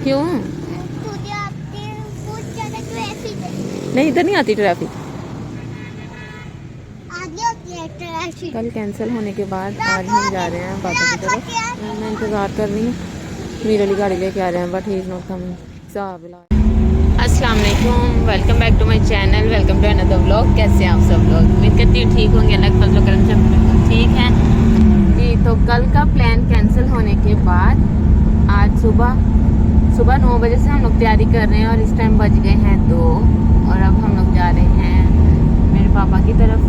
क्यों? तुझे आती है बहुत ज्यादा ट्रैफिक है। नहीं, इधर नहीं आती ट्रैफिक। आगे होती है ट्रैफिक। कल कैंसिल होने के बाद आज हम जा रहे हैं बाबा की तरफ। मैं इंतज़ार कर रही हूँ, मीर अली गाड़ी लेके आ रहे हैं, but he is not coming. अस्सलाम वालेकुम, welcome back to my channel, welcome to another vlog. कैसे हैं आप सब लोग? उम्मीद करती हूँ ठीक होंगे, अल्लाह के फजल करम से बिल्कुल ठीक हैं जी। तो कल का प्लान कैंसिल होने के बाद आज सुबह 9 बजे से हम लोग तैयारी कर रहे हैं और इस टाइम बज गए हैं 2 और अब हम लोग जा रहे हैं मेरे पापा की तरफ।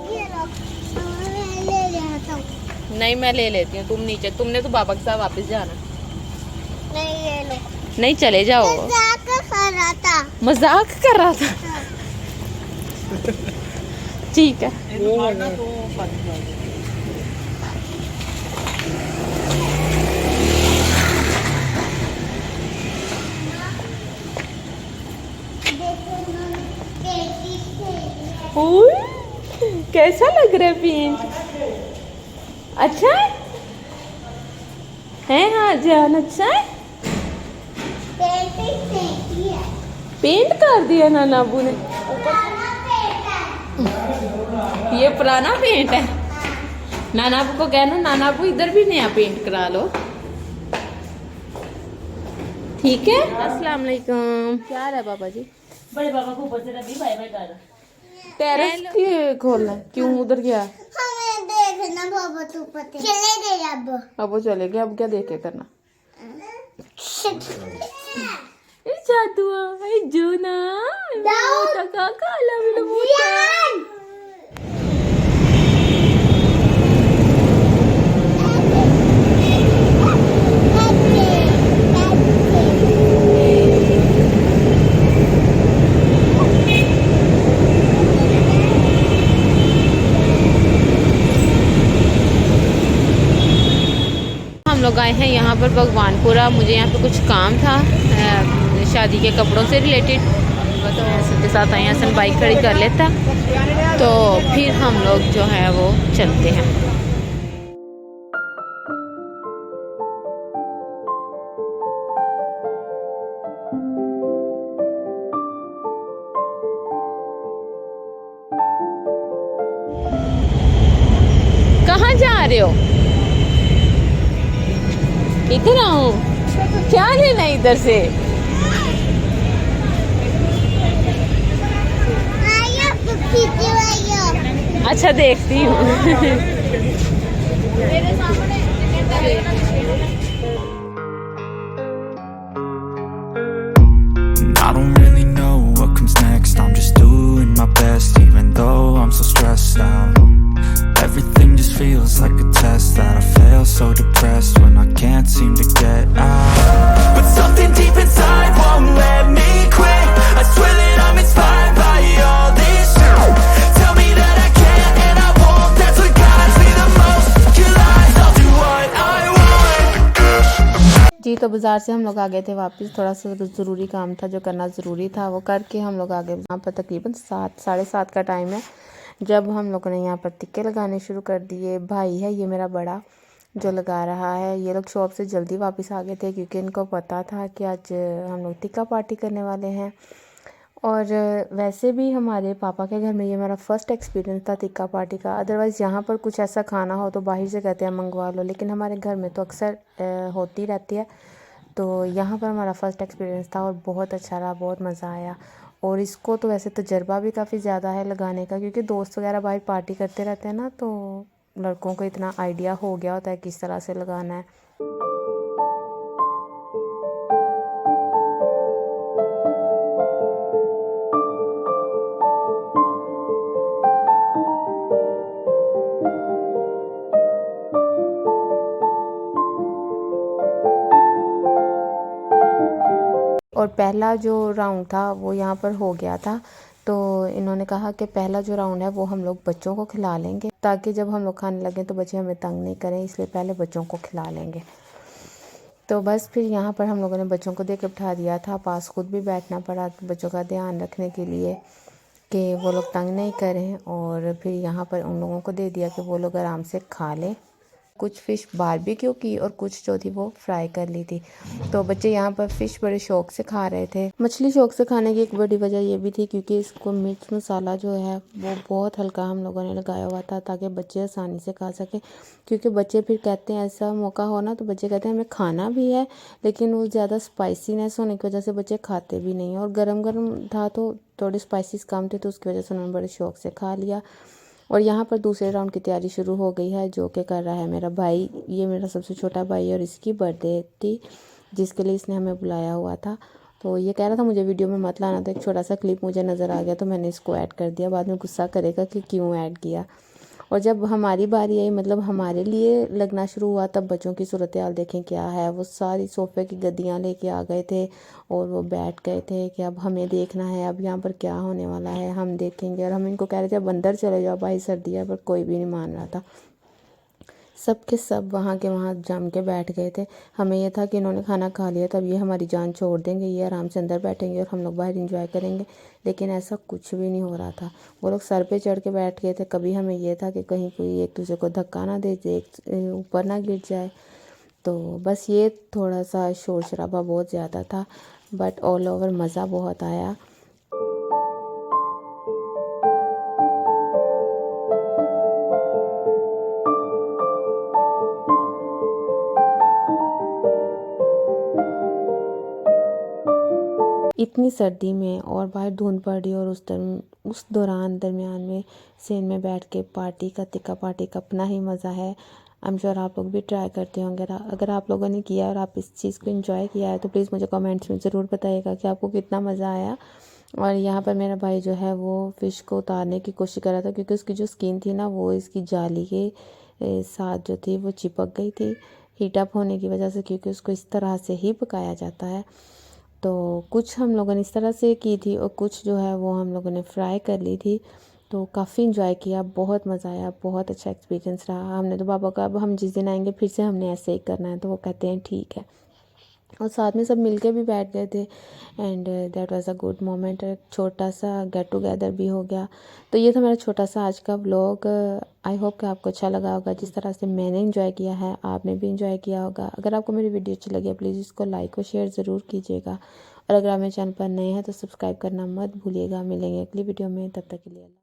ये लो, मैं ले जाता हूँ। नहीं, मैं ले लेती हूँ, तुम नीचे, तुमने तो पापा के साथ वापस जाना। नहीं ये लो। नहीं, चले जाओ। मजाक कर रहा था। मजाक कर रहा था। ठीक है। देखो उन्होंने कैसी खेली है। ओए, कैसा लग रहा है पेंट? अच्छा है? हाँ जान, अच्छा है। कैसी फेंकी है। पेंट कर दिया नाना अबू ने। पुराना पेट है। ये पुराना पेंट है। नाना अबू को कहना, नाना अबू इधर भी नया पेंट करा लो, ठीक है। अस्सलाम वालेकुम, क्या हाल है पापा जी? बड़े पापा को ऊपर से रखी बाय बाय कर। टेरेस की खोलना है, क्यों उधर गया? हमें देखना बाबा तू पता चले गए अब। अब वो चले गए, अब क्या देख के करना? जादुआ है जो ना मोटा का काला वाला मोटा। हम लोग आए हैं यहाँ पर भगवानपुरा। मुझे यहाँ पे कुछ काम था शादी के कपड़ों से रिलेटेड, तो हसन के साथ आए। हसन बाइक खड़ी कर लेता तो फिर हम लोग जो है वो चलते हैं। कहाँ जा रहे हो? इधर आओ, क्या लेना है इधर से? अच्छा देखती हूँ। I don't really know what comes next. I'm just doing my best, even though I'm so stressed out. Everything just feels like a test that I fail, so depressed when I can't seem to get out. But something deep inside won't let me quit. I swear that I'm inspired by all this shit. Tell me that I can't and I won't. That's what guides me the most. Your lies, I'll do what I want. जी, तो बाज़ार से हम लोग आ गए थे वापस। थोड़ा सा ज़रूरी काम था जो करना ज़रूरी था, वो करके हम लोग आ गए। यहाँ पर तकरीबन 7 साढ़े 7 का टाइम है जब हम लोगों ने यहाँ पर टिक्के लगाने शुरू कर दिए। भाई है ये मेरा बड़ा जो लगा रहा है। ये लोग शॉप से जल्दी वापस आ गए थे क्योंकि इनको पता था कि आज हम लोग टिक्का पार्टी करने वाले हैं। और वैसे भी हमारे पापा के घर में ये मेरा फ़र्स्ट एक्सपीरियंस था टिक्का पार्टी का। अदरवाइज़ यहाँ पर कुछ ऐसा खाना हो तो बाहर से कहते हैं मंगवा लो, लेकिन हमारे घर में तो अक्सर होती रहती है। तो यहाँ पर हमारा फ़र्स्ट एक्सपीरियंस था और बहुत अच्छा रहा, बहुत मज़ा आया। और इसको तो वैसे तजर्बा भी काफ़ी ज़्यादा है लगाने का, क्योंकि दोस्त वगैरह बाहर पार्टी करते रहते हैं ना, तो लड़कों को इतना आइडिया हो गया होता है किस तरह से लगाना है। और पहला जो राउंड था वो यहाँ पर हो गया था। तो इन्होंने कहा कि पहला जो राउंड है वो हम लोग बच्चों को खिला लेंगे, ताकि जब हम लोग खाने लगें तो बच्चे हमें तंग नहीं करें, इसलिए पहले बच्चों को खिला लेंगे। तो बस फिर यहाँ पर हम लोगों ने बच्चों को दे के बिठा दिया था, पास खुद भी बैठना पड़ा बच्चों का ध्यान रखने के लिए कि वो लोग तंग नहीं करें। और फिर यहाँ पर उन लोगों को दे दिया कि वो लोग आराम से खा लें। कुछ फ़िश बारबेक्यू की और कुछ जो थी वो फ्राई कर ली थी। तो बच्चे यहाँ पर फ़िश बड़े शौक़ से खा रहे थे। मछली शौक़ से खाने की एक बड़ी वजह ये भी थी क्योंकि इसको मिर्च मसाला जो है वो बहुत हल्का हम लोगों ने लगाया हुआ था, ताकि बच्चे आसानी से खा सकें। क्योंकि बच्चे फिर कहते हैं, ऐसा मौका हो ना तो बच्चे कहते हैं हमें खाना भी है, लेकिन वो ज़्यादा स्पाइसीनेस होने की वजह से बच्चे खाते भी नहीं, और गरम गरम था तो थोड़ी स्पाइसीज कम थे, तो उसकी वजह से उन्होंने बड़े शौक़ से खा लिया। और यहाँ पर दूसरे राउंड की तैयारी शुरू हो गई है, जो कि कर रहा है मेरा भाई। ये मेरा सबसे छोटा भाई और इसकी बर्थडे थी, जिसके लिए इसने हमें बुलाया हुआ था। तो ये कह रहा था मुझे वीडियो में मत लाना, तो एक छोटा सा क्लिप मुझे नज़र आ गया तो मैंने इसको ऐड कर दिया। बाद में गुस्सा करेगा कि क्यों ऐड किया। और जब हमारी बारी आई, मतलब हमारे लिए लगना शुरू हुआ, तब बच्चों की सूरत हाल देखें क्या है। वो सारी सोफ़े की गद्दियाँ लेके आ गए थे और वो बैठ गए थे कि अब हमें देखना है, अब यहाँ पर क्या होने वाला है हम देखेंगे। और हम इनको कह रहे थे अब अंदर चले जाओ भाई, सर्दी है, पर कोई भी नहीं मान रहा था। सब के सब वहाँ के वहाँ जम के बैठ गए थे। हमें यह था कि इन्होंने खाना खा लिया तब ये हमारी जान छोड़ देंगे, ये आराम से अंदर बैठेंगे और हम लोग बाहर एंजॉय करेंगे, लेकिन ऐसा कुछ भी नहीं हो रहा था। वो लोग सर पे चढ़ के बैठ गए थे। कभी हमें यह था कि कहीं कोई एक दूसरे को धक्का ना दे, ऊपर ना गिर जाए। तो बस ये थोड़ा सा शोर शराबा बहुत ज़्यादा था, बट ऑल ओवर मज़ा बहुत आया। इतनी सर्दी में और बाहर धुंध पड़ रही, और उस दौरान दरमियान में सेन में बैठ के पार्टी का, तिक्का पार्टी का अपना ही मज़ा है। आई एम श्योर आप लोग भी ट्राई करते होंगे। अगर आप लोगों ने किया और आप इस चीज़ को एंजॉय किया है तो प्लीज़ मुझे कमेंट्स में ज़रूर बताइएगा कि आपको कितना मज़ा आया। और यहाँ पर मेरा भाई जो है वो फ़िश को उतारने की कोशिश कर रहा था, क्योंकि उसकी जो स्किन थी ना वो इसकी जाली के साथ जो थी वो चिपक गई थी हीट अप होने की वजह से, क्योंकि उसको इस तरह से ही पकाया जाता है। तो कुछ हम लोगों ने इस तरह से की थी और कुछ जो है वो हम लोगों ने फ्राई कर ली थी। तो काफ़ी इंजॉय किया, बहुत मज़ा आया, बहुत अच्छा एक्सपीरियंस रहा। हमने तो पापा का अब हम जिस दिन आएंगे फिर से हमने ऐसे ही करना है, तो वो कहते हैं ठीक है। और साथ में सब मिलके भी बैठ गए थे and that was a good moment. छोटा सा गेट टुगेदर भी हो गया। तो ये था मेरा छोटा सा आज का व्लॉग। आई होप कि आपको अच्छा लगा होगा। जिस तरह से मैंने एंजॉय किया है आपने भी एंजॉय किया होगा। अगर आपको मेरी वीडियो अच्छी लगी है प्लीज़ इसको लाइक और शेयर ज़रूर कीजिएगा, और अगर आप मेरे चैनल पर नए हैं तो सब्सक्राइब करना मत भूलिएगा। मिलेंगे अगली वीडियो में, तब तक के लिए।